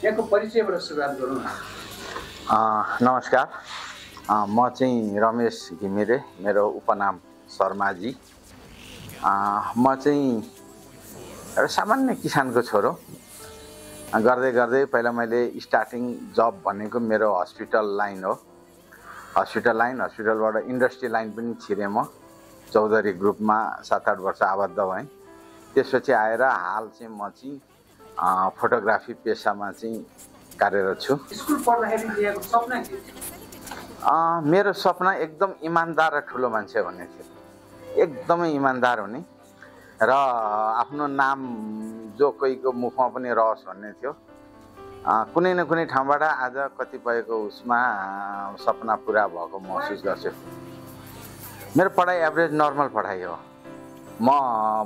यहाँको परिचयबाट सुरुवात गरौँ न। नमस्कार, म चाहिँ रमेश घिमिरे, मेरो उपनाम शर्माजी। म चाहिँ एउटा सामान्य किसानको छोरो। गर्दै गर्दै पहिला मैले स्टार्टिङ जब भनेको मेरो हस्पिटल लाइन हो। हस्पिटलबाट इन्डस्ट्री लाइन पनि छिरेँ म। चौधरी ग्रुपमा 7-8 वर्ष आबद्ध भएँ। त्यसपछि आएर हाल चाहिँ म चाहिँ फोटोग्राफी पेसामा चाहिँ कार्यरत छु। स्कुल पढ्दाखेरि यहाँको सपना के थियो? मेरो सपना एकदम इमान्दार र ठुलो मान्छे भन्ने थियो। एकदमै इमान्दार हुने र आफ्नो नाम जो कोहीको मुखमा पनि रहोस् भन्ने थियो। कुनै न कुनै ठाउँबाट आज कतिपयको उसमा सपना पुरा भएको महसुस गर्छु। मेरो पढाइ एभरेज नर्मल पढाइ हो। म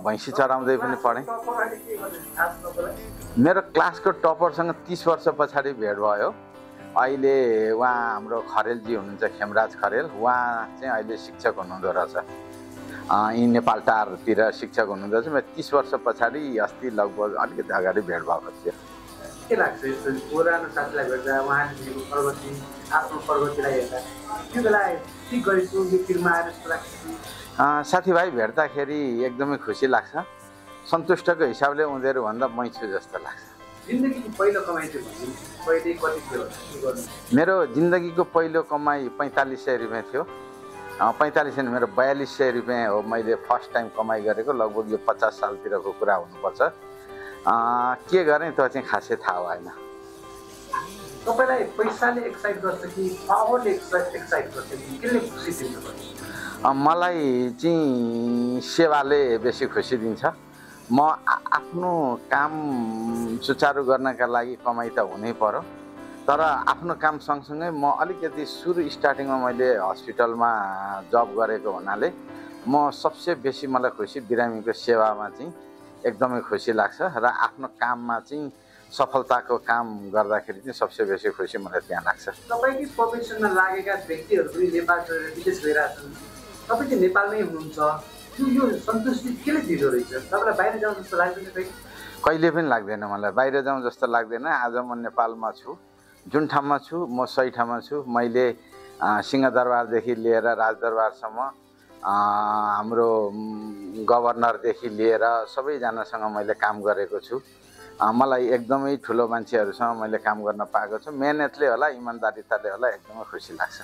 भैँसी चराउँदै पनि पढेँ। मेरो क्लासको टपरसँग 30 वर्ष पछाडि भेट भयो। अहिले उहाँ हाम्रो खरेलजी हुनुहुन्छ, खेमराज खरेल। उहाँ चाहिँ अहिले शिक्षक हुनुहुँदो रहेछ। यी नेपाल टारतिर शिक्षक हुनुहुँदो रहेछ। मेरो 30 वर्ष पछाडि अस्ति लगभग अलिकति अगाडि भेट भएको थियो। के लाग्छ यस्तो पुरानो साथीलाई भेट्दा, उहाँले प्रगति, आफ्नो प्रगतिलाई हेर्दा त्यो बेला ठिक गरेछु यो फिल्ममा आएर जस्तो लाग्छ? साथीभाइ भेट्दाखेरि एकदमै खुसी लाग्छ। सन्तुष्टको हिसाबले उनीहरूभन्दा मै छु जस्तो लाग्छ। जिन्दगीको पहिलो कमाइ चाहिँ भन्नु, पहिले कति थियो, के गर्नु? मेरो जिन्दगीको पहिलो कमाइ 4500 रुपियाँ थियो। 4500 मेरो 4200 रुपियाँ हो मैले फर्स्ट टाइम कमाइ गरेको। लगभग यो 50 सालतिरको कुरा हुनुपर्छ। के गरेँ त चाहिँ खासै थाहा भएन। तपाईँलाई पैसाले एक्साइट गर्छ कि पावरले एक्साइट गर्छ कि केले खुसी दिन्छ? मलाई चाहिँ सेवाले बेसी खुसी दिन्छ। म आफ्नो काम सुचारू गर्नका लागि कमाइ त हुनै पर्यो, तर आफ्नो काम सँगसँगै म अलिकति सुरु स्टार्टिङमा मैले हस्पिटलमा जब गरेको हुनाले म सबसे बेसी मलाई खुसी बिरामीको सेवामा चाहिँ एकदमै खुसी लाग्छ र आफ्नो काममा चाहिँ सफलताको काम गर्दाखेरि चाहिँ सबसे बेसी खुसी मलाई त्यहाँ लाग्छ। तपाईँकै प्रोफेसनमा लागेका व्यक्तिहरू पनि नेपाल छोडेर विदेश गइरहेछन्, तपाईँ चाहिँ नेपालमै हुनुहुन्छ, यो सन्तुष्टि केले दिँदो रहेछ? तपाईँलाई बाहिर जाउँ जस्तो लाग्दैन? कहिले पनि लाग्दैन मलाई बाहिर जाउँ जस्तो लाग्दैन। आज म नेपालमा छु, जुन ठाउँमा छु म सही ठाउँमा छु। मैले सिंहदरबारदेखि लिएर राजदरबारसम्म हाम्रो गभर्नरदेखि लिएर सबैजनासँग मैले काम गरेको छु। मलाई एकदमै ठुलो मान्छेहरूसँग मैले काम गर्न पाएको छु। मेहनतले होला, इमान्दारिताले होला एकदमै खुसी लाग्छ।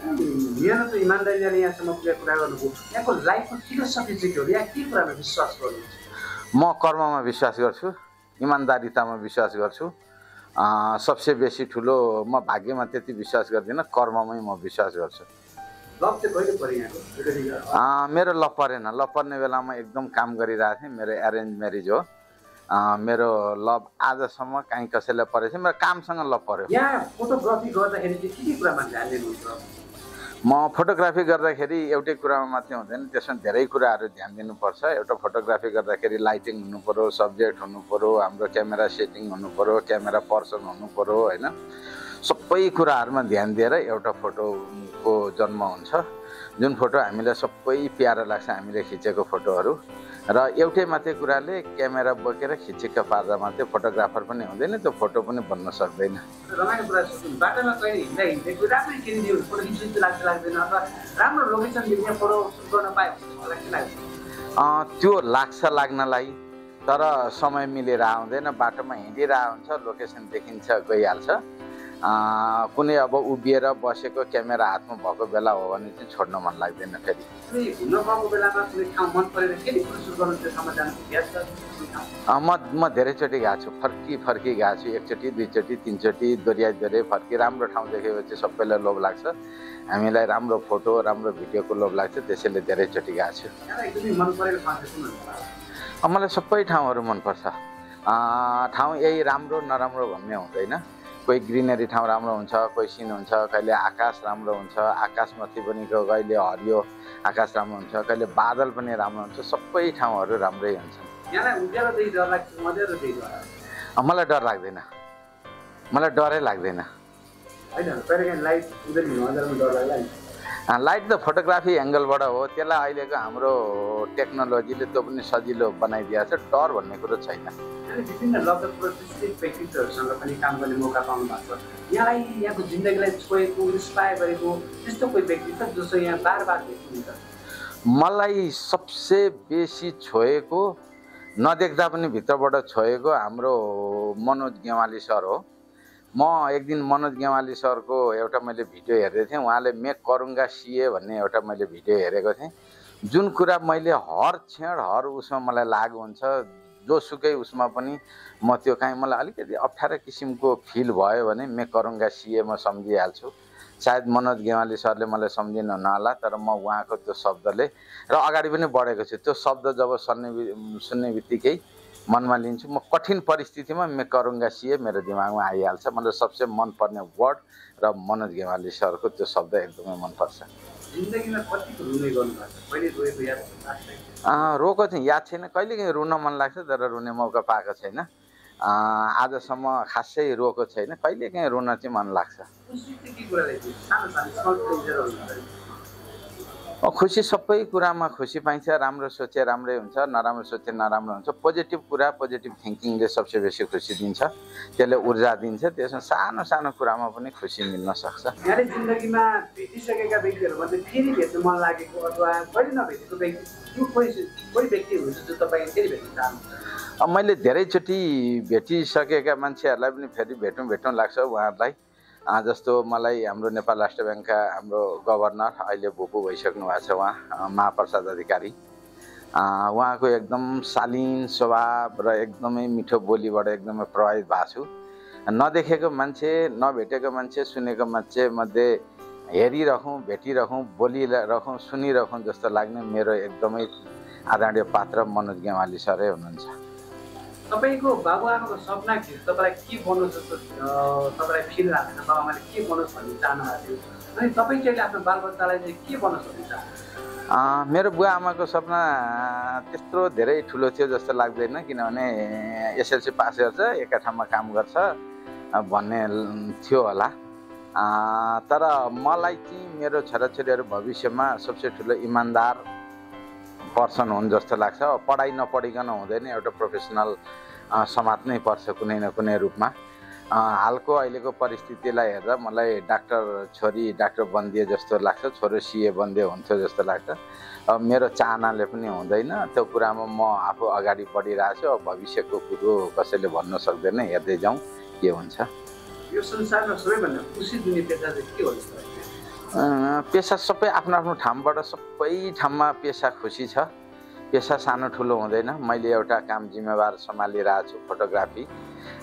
मेहनत र इमान्दारीले यहाँसम्म पुरा कुरा गर्नुभयो। यहाँको लाइफको फिलोसफी चाहिँ के हो? यहाँ के कुरामा विश्वास गर्नुहुन्छ? म कर्ममा विश्वास गर्छु, इमान्दारितामा विश्वास गर्छु। सबसे बेसी ठुलो म भाग्यमा त्यति विश्वास गर्दिनँ, कर्ममै म विश्वास गर्छु। लभ चाहिँ कहिले पर्यो यहाँको? मेरो लभ परेन। लभ पर्ने बेलामा एकदम काम गरिरहेको थिएँ। मेरो एरेन्ज म्यारिज हो। मेरो लभ आजसम्म कहीँ कसैलाई परेछ, मेरो कामसँग लभ पर्यो। यहाँ फोटोग्राफी गर्दाखेरि चाहिँ के कुरामा ध्यान दिनुहुन्छ? म फोटोग्राफी गर्दाखेरि एउटै कुरामा मात्रै हुँदैन, त्यसमा धेरै कुराहरू ध्यान दिनुपर्छ। एउटा फोटोग्राफी गर्दाखेरि लाइटिङ हुनु पर्यो, सब्जेक्ट हुनु पर्यो, हाम्रो क्यामेरा सेटिङ हुनु पर्यो, क्यामेरा पर्सन हुनु पर्यो, होइन? सबै कुराहरूमा ध्यान दिएर एउटा फोटोको जन्म हुन्छ। जुन फोटो हामीलाई सबै प्यारो लाग्छ हामीले खिचेको फोटोहरू, र एउटै मात्रै कुराले क्यामेरा बोकेर खिचेको पार्दा मात्रै फोटोग्राफर पनि हुँदैन, त्यो फोटो पनि बन्न सक्दैन। रमाइलो कुरा सुन्नु, बाटोमा कहिले हिँड्दै राम्रै किनिदियो फोटो खिच्नु जस्तो लाग्छ लाग्दैन? अथवा राम्रो लोकेसन देख्ने फोटो सुट गर्न पायो लाग्छ लाग्छ? त्यो लाग्छ लाग्नलाई, तर समय मिलेर आउँदैन। बाटोमा हिँडिरहेको हुन्छ, लोकेसन देखिन्छ, गइहाल्छ। कुनै अब उभिएर बसेको क्यामेरा हातमा भएको बेला हो भने चाहिँ छोड्न मन लाग्दैन। फेरि घुम्न गएको बेलामा कुनै ठाउँ मन परेर केही फोटो सुट गर्नु त्यो ठाउँमा जानु म धेरैचोटि गएको छु, फर्की गएको छु। एकचोटि, दुईचोटि, तीनचोटि, दोहोऱ्याइ फर्की। राम्रो ठाउँ देखेपछि सबैलाई लोभ लाग्छ, हामीलाई राम्रो फोटो राम्रो भिडियोको लोभ लाग्छ, त्यसैले धेरैचोटि गएको छु। मलाई सबै ठाउँहरू मनपर्छ। ठाउँ यही राम्रो नराम्रो भन्ने हुँदैन। कोही ग्रिनरी ठाउँ राम्रो हुन्छ, कोही सिन हुन्छ, कहिले आकाश राम्रो हुन्छ, आकाशमाथि पनि कहिले हरियो आकाश राम्रो हुन्छ, कहिले बादल पनि राम्रो हुन्छ। सबै ठाउँहरू राम्रै हुन्छन्। मलाई डर लाग्दैन, मलाई डरै लाग्दैन। लाइट त फोटोग्राफी एङ्गलबाट हो, त्यसलाई अहिलेको हाम्रो टेक्नोलोजीले त्यो पनि सजिलो बनाइदिएको छ, डर भन्ने कुरो छैन। अनि विभिन्न लगभग प्रतिष्ठित व्यक्तित्वहरूसँग पनि काम गर्ने मौका पाउनु भएको छ। यहाँलाई यहाँको जिन्दगीलाई छोएको, इन्सपायर गरेको त्यस्तो कोही व्यक्ति छ जोसँग यहाँ बार बार भेट्नुहुन्छ? मलाई सबसे बेसी छोएको, नदेख्दा पनि भित्रबाट छोएको हाम्रो मनोज गेवाली सर हो। म एक दिन मनोज गेवाली सरको एउटा मैले भिडियो हेर्दै थिएँ, उहाँले मैं करूँगा सीए भन्ने एउटा मैले भिडियो हेरेको थिएँ। जुन कुरा मैले हर क्षण हर उसमा मलाई लागु हुन्छ, जोसुकै उसमा पनि म त्यो काहीँ मलाई अलिकति अप्ठ्यारो किसिमको फिल भयो भने मैं करूँगा सीए म सम्झिहाल्छु। सायद मनोज गेवाली सरले मलाई सम्झिनु नहोला, तर म उहाँको त्यो शब्दले र अगाडि पनि बढेको छु, त्यो शब्द जब सुन्ने बित्तिकै मनमा लिन्छु। म कठिन परिस्थितिमा मैं करूँगा सीए मेरो दिमागमा आइहाल्छ। मलाई सबसे मनपर्ने वर्ड र मनोज गेवाली सरको त्यो शब्द एकदमै मनपर्छ। जिन्दगीमा कतिको रुने गर्नुभएको छ? कहिले रोएको याद छ? रोको चाहिँ याद छैन, कहिलेकाहीँ रुन मन लाग्छ तर रुने मौका पाएको छैन। आजसम्म खासै रोको छैन, कहिलेकाहीँ रुन चाहिँ मन लाग्छ। खुसी सबै कुरामा खुसी पाइन्छ। राम्रो सोचे राम्रै हुन्छ, नराम्रो सोचे नराम्रो हुन्छ। पोजिटिभ कुरा, पोजिटिभ थिङ्किङले सबसे बेसी खुसी दिन्छ, त्यसले ऊर्जा दिन्छ। त्यसमा सानो सानो कुरामा पनि खुसी मिल्न सक्छ। यहाँले जिन्दगीमा भेटिसकेका व्यक्तिहरूमध्ये फेरि भेट्न मन लागेको अथवा कहिले नभेटेको व्यक्ति त्यो कोही व्यक्ति हुन्छ जो तपाईँ फेरि भेट्न चाहनुहुन्छ? मैले धेरैचोटि भेटिसकेका मान्छेहरूलाई पनि फेरि भेटौँ लाग्छ उहाँहरूलाई। जस्तो मलाई हाम्रो नेपाल राष्ट्र ब्याङ्कका हाम्रो गभर्नर अहिले भुपू भइसक्नु भएको छ, उहाँ महाप्रसाद अधिकारी। उहाँको एकदम शालीन स्वभाव र एकदमै मिठो बोलीबाट एकदमै प्रभावित भएको छु। नदेखेको मान्छे, नभेटेको मान्छे, सुनेको मान्छे मध्ये हेरिरहँ, भेटिरहँ, बोलिरहँ, सुनिरहँ जस्तो लाग्ने मेरो एकदमै आदरणीय पात्र मनोज गेवाली सरै हुनुहुन्छ। तपाईँको बाबुआमाको सपना के? तपाईँलाई के बनोस् जस्तो तपाईँलाई फिल लाग्छ? बाबुआमाले के बनोस् भन्ने चाहनु भएको थियो, अनि तपाईँ चाहिँ आफ्नो बालबच्चालाई चाहिँ के बनोस् भन्ने चाहनु? मेरो बुवा आमाको सपना त्यत्रो धेरै ठुलो थियो जस्तो लाग्दैन, किनभने एसएलसी पास गर्छ, एका ठाउँमा काम गर्छ भन्ने थियो होला। तर मलाई चाहिँ मेरो छोराछोरीहरू भविष्यमा सबसे ठुलो इमान्दार पर्सन हुन् जस्तो लाग्छ। पढाइ नपढिकन हुँदैन, एउटा प्रोफेसनल समात्नै पर्छ कुनै न कुनै रूपमा। हालको अहिलेको परिस्थितिलाई हेर्दा मलाई डाक्टर छोरी डाक्टर बनिदिए जस्तो लाग्छ, छोरो सिए बनिदिए हुन्थ्यो जस्तो लाग्छ। मेरो चाहनाले पनि हुँदैन, त्यो कुरामा म आफू अगाडि बढिरहेको छु। अब भविष्यको कुरो कसैले भन्न सक्दैन, हेर्दै जाउँ के हुन्छ। यो संसारमा सबैभन्दा खुसी दिने पेसा चाहिँ के हो? पेसा सबै आफ्नो आफ्नो ठाउँबाट सबै ठाउँमा पेसा खुसी छ। पेसा सानो ठुलो हुँदैन। मैले एउटा काम जिम्मेवार सम्हालिरहेको छु, फोटोग्राफी।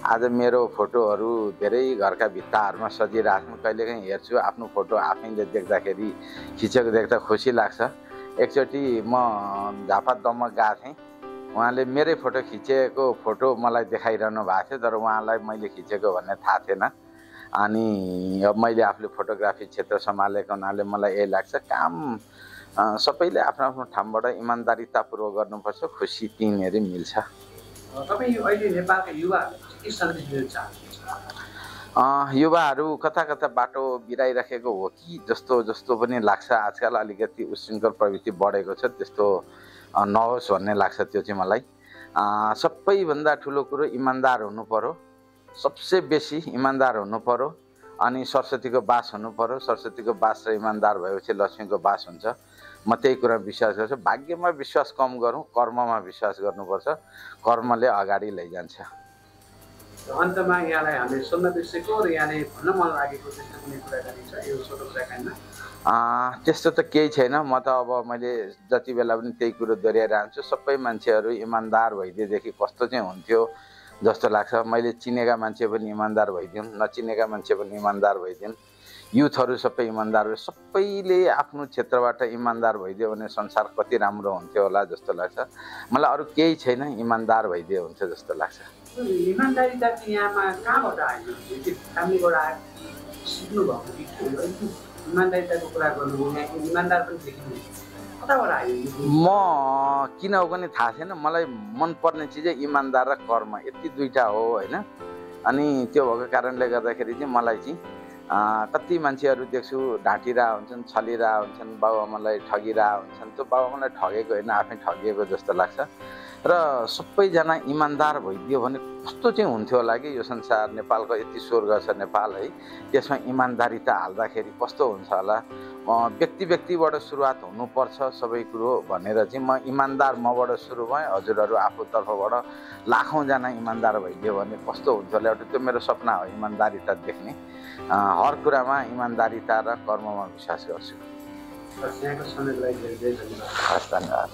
आज मेरो फोटोहरू धेरै घरका भित्ताहरूमा सजिरहेछन्। कहिलेकाहीँ हेर्छु आफ्नो फोटो आफैले देख्दाखेरि, खिचेको देख्दा खुसी लाग्छ। एकचोटि म झापा दमक गएको थिएँ, उहाँले मेरै फोटो खिचेको फोटो मलाई देखाइरहनु भएको थियो, तर उहाँलाई मैले खिचेको भन्ने थाहा थिएन। अनि अब मैले आफूले फोटोग्राफी क्षेत्र सम्हालेको हुनाले मलाई यही लाग्छ, काम सबैले आफ्नो आफ्नो ठाउँबाट इमान्दारितापूर्वक गर्नुपर्छ, खुसी तिनीहरू मिल्छ। तपाईँ अहिले नेपालका युवाहरूलाई के सन्देश दिन चाहनुहुन्छ? युवाहरू कता कता बाटो बिराइराखेको हो कि जस्तो पनि लाग्छ। आजकल अलिकति उशृङ्खल प्रवृत्ति बढेको छ, त्यस्तो नहोस् भन्ने लाग्छ। त्यो चाहिँ मलाई सबैभन्दा ठुलो कुरो इमान्दार हुनु पर्यो, सबसे बेसी इमान्दार हुनु पर्यो। अनि सरस्वतीको बास हुनु पर्यो। सरस्वतीको बास र इमान्दार भएपछि लक्ष्मीको बास हुन्छ। म त्यही कुरा विश्वास गर्छु। भाग्यमा विश्वास कम गरौँ, कर्ममा विश्वास गर्नुपर्छ। कर्मले अगाडि लैजान्छ। अन्तमा यहाँलाई हामीले सोध्न बिर्सेको र यहाँले भन्न मन लागेको त्यस्तो कुनै कुराकानी छ यो छोटो कुराकानीमा? त्यस्तो त केही छैन। म त अब मैले जति बेला पनि त्यही कुरो दोहोऱ्याइरहन्छु। सबै मान्छेहरू इमान्दार भइदिएदेखि कस्तो चाहिँ हुन्थ्यो जस्तो लाग्छ। मैले चिनेका मान्छे पनि इमान्दार भइदिउन्, नचिनेका मान्छे पनि इमान्दार भइदिउन्, युथहरू सबै इमान्दार भए, सबैले आफ्नो क्षेत्रबाट इमान्दार भइदियो भने संसार कति राम्रो हुन्थ्यो होला जस्तो लाग्छ। मलाई अरू केही छैन, इमान्दार भइदियो हुन्छ जस्तो लाग्छ। इमान्दारिता चाहिँ यहाँमा कहाँबाट आयो? फ्यामिलीबाट आयो, सिक्नु भएको कि के हो? इमान्दारिताको कुरा गर्नु यहाँ इमान्दार पनि देखिनु कताबाट आयो? म किन हो पनि थाहा छैन। मलाई मनपर्ने चिजै इमान्दार र कर्म, यति दुईवटा हो होइन। अनि त्यो भएको कारणले गर्दाखेरि चाहिँ मलाई चाहिँ कति मान्छेहरू देख्छु ढाँटिरहेको हुन्छन्, छलिरहेको हुन्छन्, बाबुआमालाई ठगिरहेको हुन्छन्। त्यो बाबुआमालाई ठगेको होइन, आफै ठगिएको जस्तो लाग्छ। र सबैजना इमान्दार भइदियो भने कस्तो चाहिँ हुन्थ्यो होला कि यो संसार। नेपालको यति स्वर्ग छ नेपाल है, त्यसमा इमान्दारिता हाल्दाखेरि कस्तो हुन्छ होला। व्यक्तिबाट सुरुवात हुनुपर्छ सबै कुरो भनेर चाहिँ म इमान्दार मबाट सुरु भएँ। हजुरहरू आफूतर्फबाट लाखौँजना इमान्दार भइदियो भने कस्तो हुन्छ होला। एउटा त्यो मेरो सपना हो, इमान्दारिता देख्ने। हर कुरामा इमान्दारिता र कर्ममा विश्वास गर्छु। यहाँको समयलाई धेरै धेरै धन्यवाद। धन्यवाद।